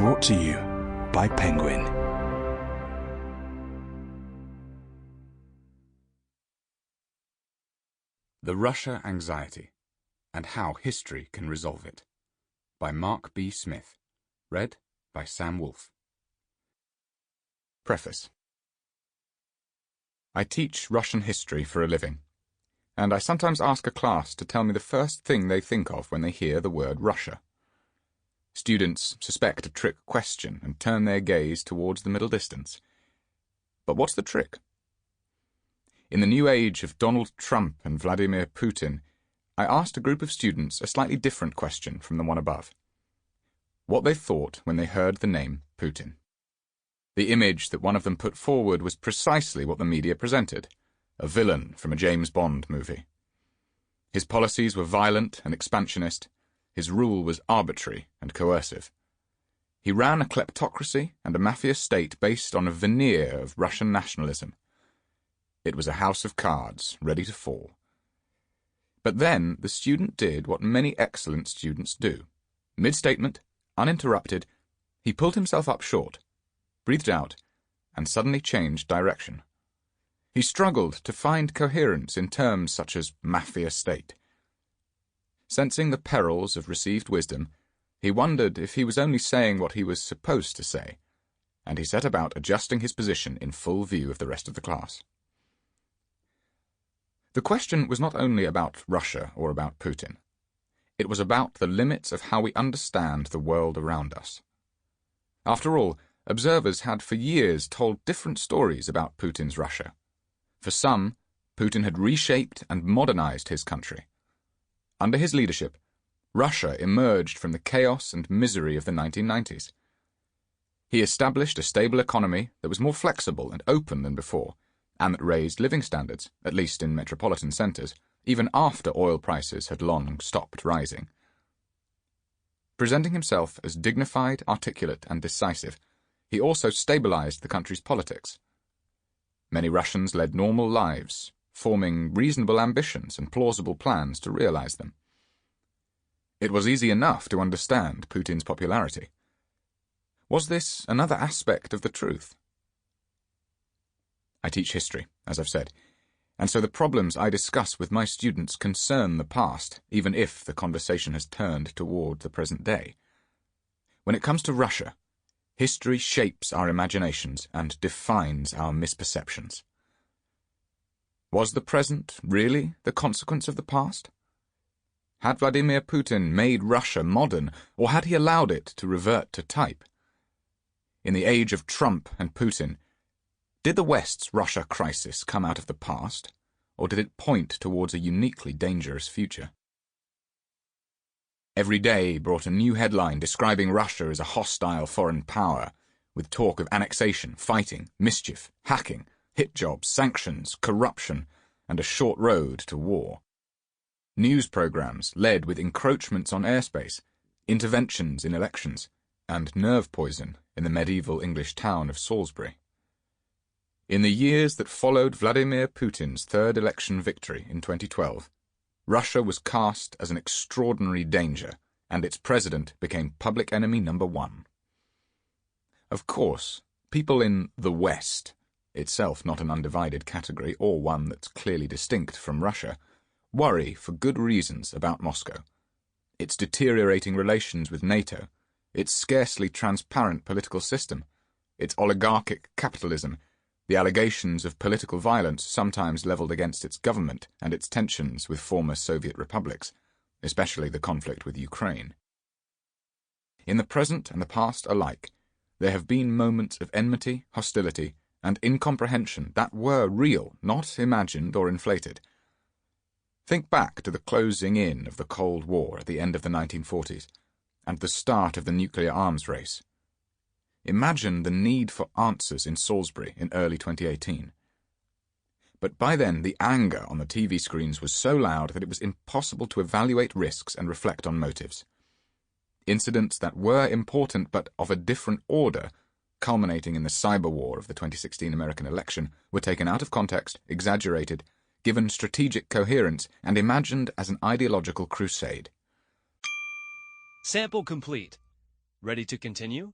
Brought to you by Penguin. The Russia Anxiety, and How History Can Resolve It, by Mark B. Smith. Read by Sam Woolf. Preface. I teach Russian history for a living, and I sometimes ask a class to tell me the first thing they think of when they hear the word Russia. Students suspect a trick question and turn their gaze towards the middle distance. But what's the trick? In the new age of Donald Trump and Vladimir Putin, I asked a group of students a slightly different question from the one above. What they thought when they heard the name Putin. The image that one of them put forward was precisely what the media presented, a villain from a James Bond movie. His policies were violent and expansionist. His rule was arbitrary and coercive. He ran a kleptocracy and a mafia state based on a veneer of Russian nationalism. It was a house of cards, ready to fall. But then the student did what many excellent students do. Mid-statement, uninterrupted, he pulled himself up short, breathed out, and suddenly changed direction. He struggled to find coherence in terms such as mafia state. Sensing the perils of received wisdom, he wondered if he was only saying what he was supposed to say, and he set about adjusting his position in full view of the rest of the class. The question was not only about Russia or about Putin. It was about the limits of how we understand the world around us. After all, observers had for years told different stories about Putin's Russia. For some, Putin had reshaped and modernized his country. Under his leadership, Russia emerged from the chaos and misery of the 1990s. He established a stable economy that was more flexible and open than before, and that raised living standards, at least in metropolitan centers, even after oil prices had long stopped rising. Presenting himself as dignified, articulate, and decisive, he also stabilized the country's politics. Many Russians led normal lives, forming reasonable ambitions and plausible plans to realize them. It was easy enough to understand Putin's popularity. Was this another aspect of the truth? I teach history, as I've said, and so the problems I discuss with my students concern the past, even if the conversation has turned toward the present day. When it comes to Russia, history shapes our imaginations and defines our misperceptions. Was the present really the consequence of the past? Had Vladimir Putin made Russia modern, or had he allowed it to revert to type? In the age of Trump and Putin, did the West's Russia crisis come out of the past, or did it point towards a uniquely dangerous future? Every day brought a new headline describing Russia as a hostile foreign power, with talk of annexation, fighting, mischief, hacking, hit jobs, sanctions, corruption, and a short road to war. News programs led with encroachments on airspace, interventions in elections, and nerve poison in the medieval English town of Salisbury. In the years that followed Vladimir Putin's third election victory in 2012, Russia was cast as an extraordinary danger, and its president became public enemy number one. Of course, people in the West, itself not an undivided category or one that's clearly distinct from Russia, worry for good reasons about Moscow. Its deteriorating relations with NATO, its scarcely transparent political system, its oligarchic capitalism, the allegations of political violence sometimes leveled against its government and its tensions with former Soviet republics, especially the conflict with Ukraine. In the present and the past alike, there have been moments of enmity, hostility, and incomprehension that were real, not imagined or inflated. Think back to the closing in of the Cold War at the end of the 1940s, and the start of the nuclear arms race. Imagine the need for answers in Salisbury in early 2018. But by then the anger on the TV screens was so loud that it was impossible to evaluate risks and reflect on motives. Incidents that were important but of a different order, culminating in the cyber war of the 2016 American election, were taken out of context, exaggerated, given strategic coherence, and imagined as an ideological crusade. Sample complete. Ready to continue?